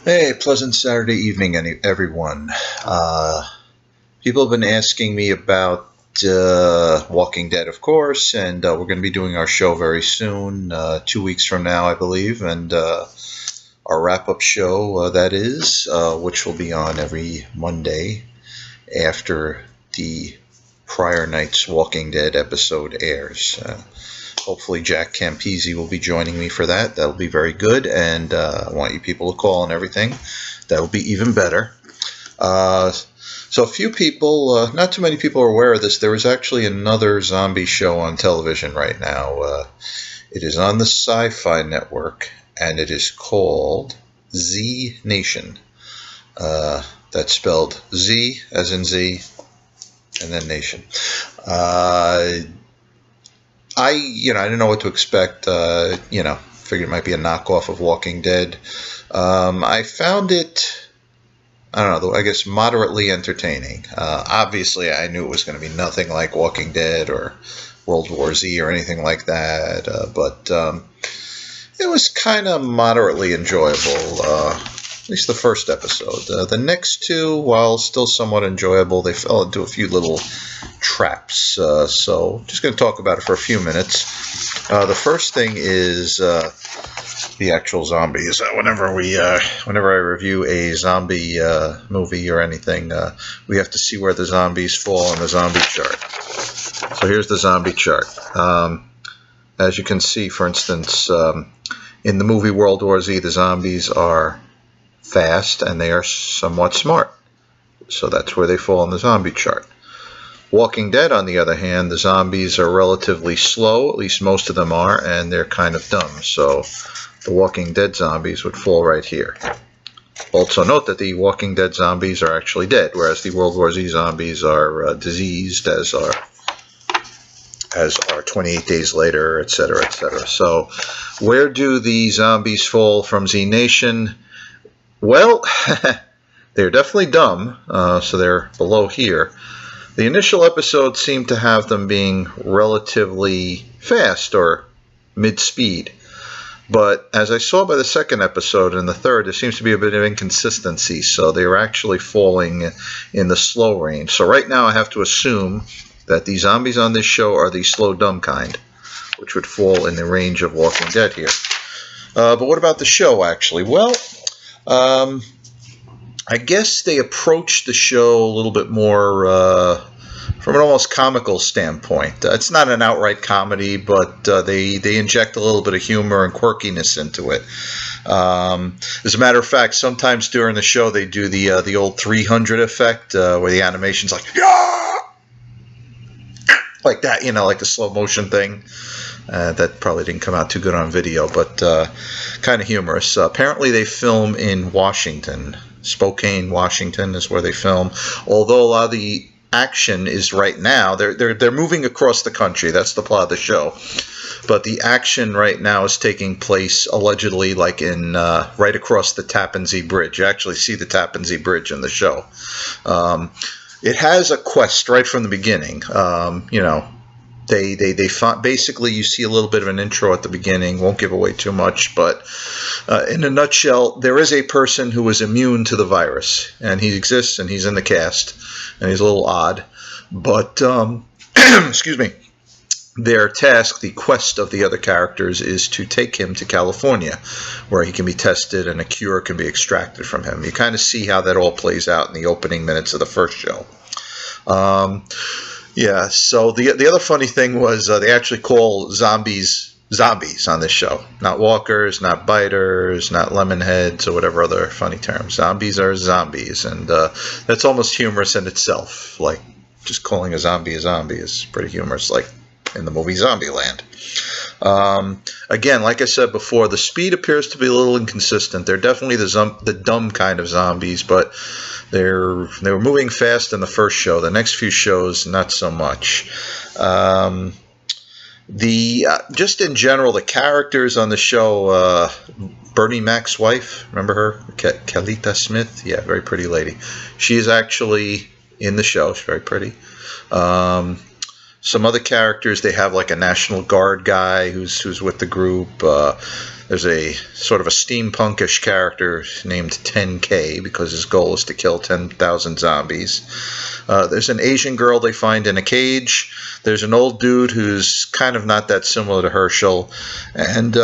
Hey, pleasant Saturday evening, everyone. People have been asking me about Walking Dead, of course, and we're going to be doing our show very soon, 2 weeks from now, I believe, and our wrap-up show, that is, which will be on every Monday after the prior night's Walking Dead episode airs. Hopefully Jack Campisi will be joining me for that. That'll be very good, and I want you people to call and everything. That'll be even better. So a few people, not too many people are aware of this. There is actually another zombie show on television right now. It is on the SyFy Network, and it is called Z Nation. That's spelled Z as in Z, and then Nation. I didn't know what to expect. Figured it might be a knockoff of Walking Dead. I found it, I don't know, I guess moderately entertaining. Obviously, I knew it was going to be nothing like Walking Dead or World War Z or anything like that, but it was kind of moderately enjoyable, at least the first episode. The next two, while still somewhat enjoyable, they fell into a few little traps. So just going to talk about it for a few minutes. The first thing is the actual zombies. Whenever I review a zombie movie or anything, we have to see where the zombies fall on the zombie chart. So here's the zombie chart. As you can see, for instance, in the movie World War Z, the zombies are fast and they are somewhat smart. So that's where they fall on the zombie chart. Walking Dead, on the other hand, the zombies are relatively slow, at least most of them are, and they're kind of dumb. So the Walking Dead zombies would fall right here. Also note that the Walking Dead zombies are actually dead, whereas the World War Z zombies are diseased, as are 28 Days Later, etc., etc. So where do the zombies fall from Z Nation? Well, they're definitely dumb, so they're below here. The initial episodes seem to have them being relatively fast or mid-speed. But as I saw by the second episode and the third, there seems to be a bit of inconsistency. So they were actually falling in the slow range. So right now I have to assume that the zombies on this show are the slow, dumb kind, which would fall in the range of Walking Dead here. But what about the show, actually? Well, I guess they approach the show a little bit more from an almost comical standpoint. It's not an outright comedy, but they inject a little bit of humor and quirkiness into it. As a matter of fact, sometimes during the show they do the old 300 effect, where the animation's like, yeah! Like that, like the slow motion thing. That probably didn't come out too good on video, but kind of humorous. Apparently they film in Washington. Spokane, Washington is where they film. Although a lot of the action is right now, they're moving across the country. That's the plot of the show. But the action right now is taking place allegedly like in right across the Tappan Zee Bridge. You actually see the Tappan Zee Bridge in the show. It has a quest right from the beginning. They basically, you see a little bit of an intro at the beginning. Won't give away too much, but in a nutshell, there is a person who is immune to the virus, and he exists, and he's in the cast, and he's a little odd. But excuse me, their task, the quest of the other characters, is to take him to California, where he can be tested and a cure can be extracted from him. You kind of see how that all plays out in the opening minutes of the first show. Yeah, so the other funny thing was they actually call zombies on this show. Not walkers, not biters, not lemonheads, or whatever other funny terms. Zombies are zombies, and that's almost humorous in itself. Like, just calling a zombie is pretty humorous, like in the movie Zombieland. Again, like I said before, the speed appears to be a little inconsistent. They're definitely the dumb kind of zombies, but they were moving fast in the first show. The next few shows, not so much. Just in general, the characters on the show, Bernie Mac's wife, remember her? Kelita Smith? Yeah, very pretty lady. She is actually in the show. She's very pretty. Some other characters, they have like a National Guard guy who's with the group. there's a sort of a steampunkish character named 10K because his goal is to kill 10,000 zombies. There's an Asian girl they find in a cage. There's an old dude who's kind of not that similar to Herschel. And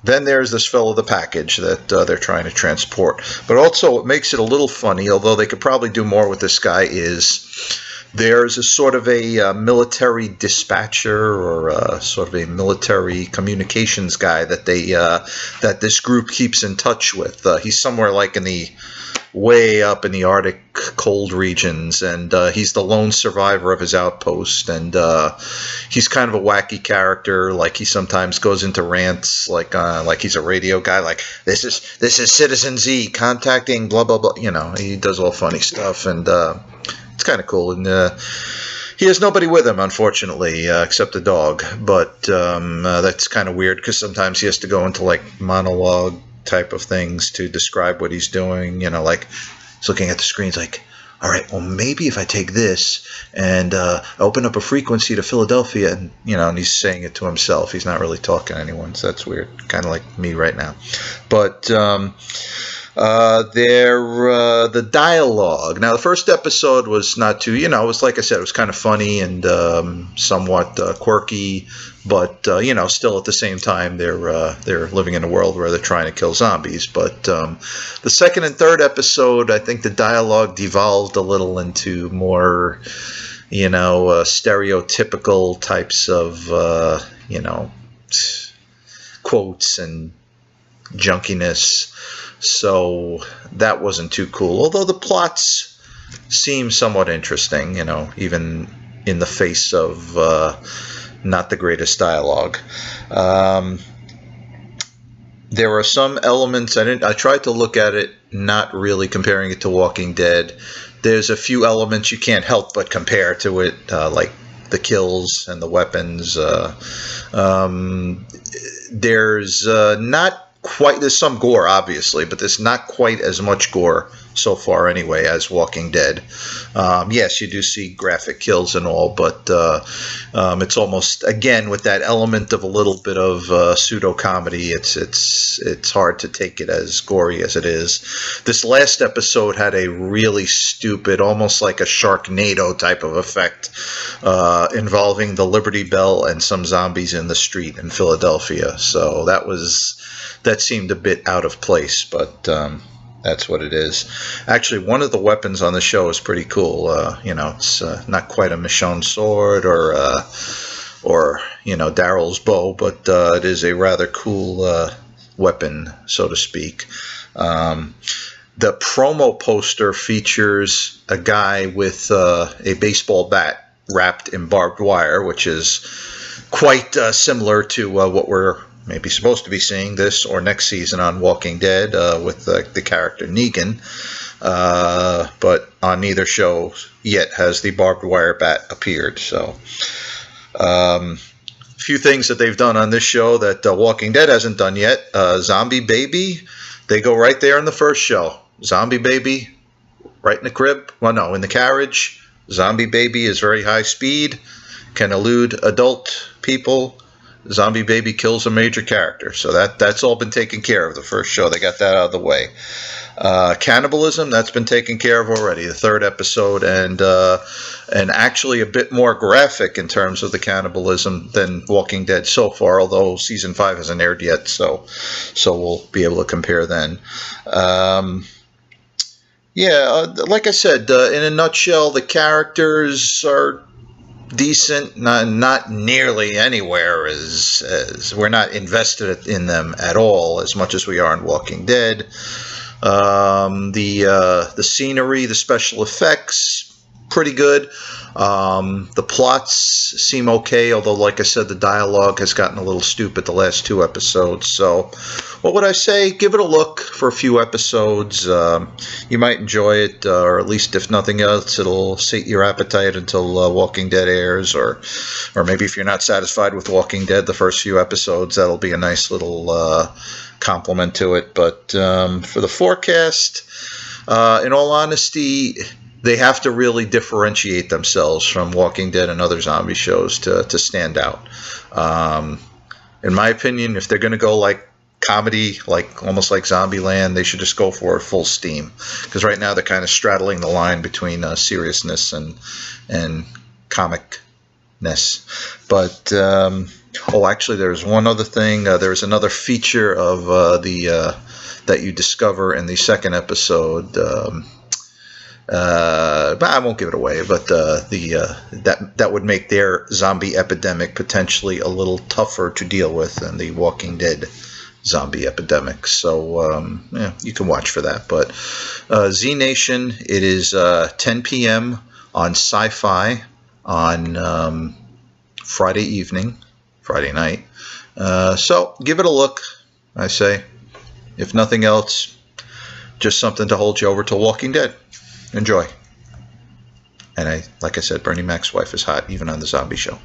then there's this fellow, the package, that they're trying to transport. But also what makes it a little funny, although they could probably do more with this guy, is there's a sort of a military dispatcher or sort of a military communications guy that that this group keeps in touch with. He's somewhere like way up in the Arctic cold regions, and he's the lone survivor of his outpost, and he's kind of a wacky character. Like, he sometimes goes into rants like he's a radio guy, like this is Citizen Z contacting blah blah blah. He does all funny stuff, and it's kind of cool. And he has nobody with him, unfortunately, except a dog. But that's kind of weird because sometimes he has to go into like monologue type of things to describe what he's doing. Like he's looking at the screens like, all right, well, maybe if I take this and open up a frequency to Philadelphia, and and he's saying it to himself. He's not really talking to anyone, so that's weird. Kind of like me right now. But the dialogue. Now, the first episode was not too, it was, like I said, it was kind of funny and somewhat quirky, but still at the same time they're living in a world where they're trying to kill zombies. But the second and third episode, I think the dialogue devolved a little into more stereotypical types of quotes and junkiness. So that wasn't too cool, although the plots seem somewhat interesting, even in the face of not the greatest dialogue. There are some elements, I tried to look at it not really comparing it to Walking Dead. There's a few elements you can't help but compare to it, like the kills and the weapons. There's not quite, there's some gore obviously, but there's not quite as much gore so far anyway as Walking Dead. Yes, you do see graphic kills and all, but it's almost, again, with that element of a little bit of pseudo comedy, it's hard to take it as gory as it is. This last episode had a really stupid, almost like a Sharknado type of effect, involving the Liberty Bell and some zombies in the street in Philadelphia. So that seemed a bit out of place, but that's what it is. Actually, one of the weapons on the show is pretty cool. It's not quite a Michonne sword or Daryl's bow, but it is a rather cool weapon, so to speak. The promo poster features a guy with a baseball bat wrapped in barbed wire, which is quite similar to what we're maybe supposed to be seeing this or next season on Walking Dead with the character Negan. But on neither show yet has the barbed wire bat appeared. So a few things that they've done on this show that Walking Dead hasn't done yet. Zombie Baby, they go right there in the first show. Zombie Baby, right in the crib. Well, no, in the carriage. Zombie Baby is very high speed, can elude adult people. Zombie Baby kills a major character. So that's all been taken care of the first show. They got that out of the way. Cannibalism, that's been taken care of already, the third episode, and actually a bit more graphic in terms of the cannibalism than Walking Dead so far, although season 5 hasn't aired yet, so we'll be able to compare then. Like I said, in a nutshell, the characters are decent, not nearly anywhere as we're not invested in them at all as much as we are in Walking Dead. The scenery, the special effects, pretty good. The plots seem okay, although, like I said, the dialogue has gotten a little stupid the last 2 episodes. So what would I say? Give it a look for a few episodes. You might enjoy it, or at least, if nothing else, it'll sate your appetite until Walking Dead airs, or maybe if you're not satisfied with Walking Dead the first few episodes, that'll be a nice little compliment to it. But for the forecast, in all honesty, they have to really differentiate themselves from Walking Dead and other zombie shows to stand out. In my opinion, if they're going to go like comedy, like almost like Zombieland, they should just go for it full steam. Because right now they're kind of straddling the line between seriousness and comicness. But actually, there's one other thing. There's another feature of that you discover in the second episode. But I won't give it away. But that would make their zombie epidemic potentially a little tougher to deal with than the Walking Dead zombie epidemic. So yeah, you can watch for that. But Z Nation, it is 10 p.m. on SyFy on Friday night. So give it a look. I say, if nothing else, just something to hold you over to Walking Dead. Enjoy. And like I said, Bernie Mac's wife is hot, even on the zombie show.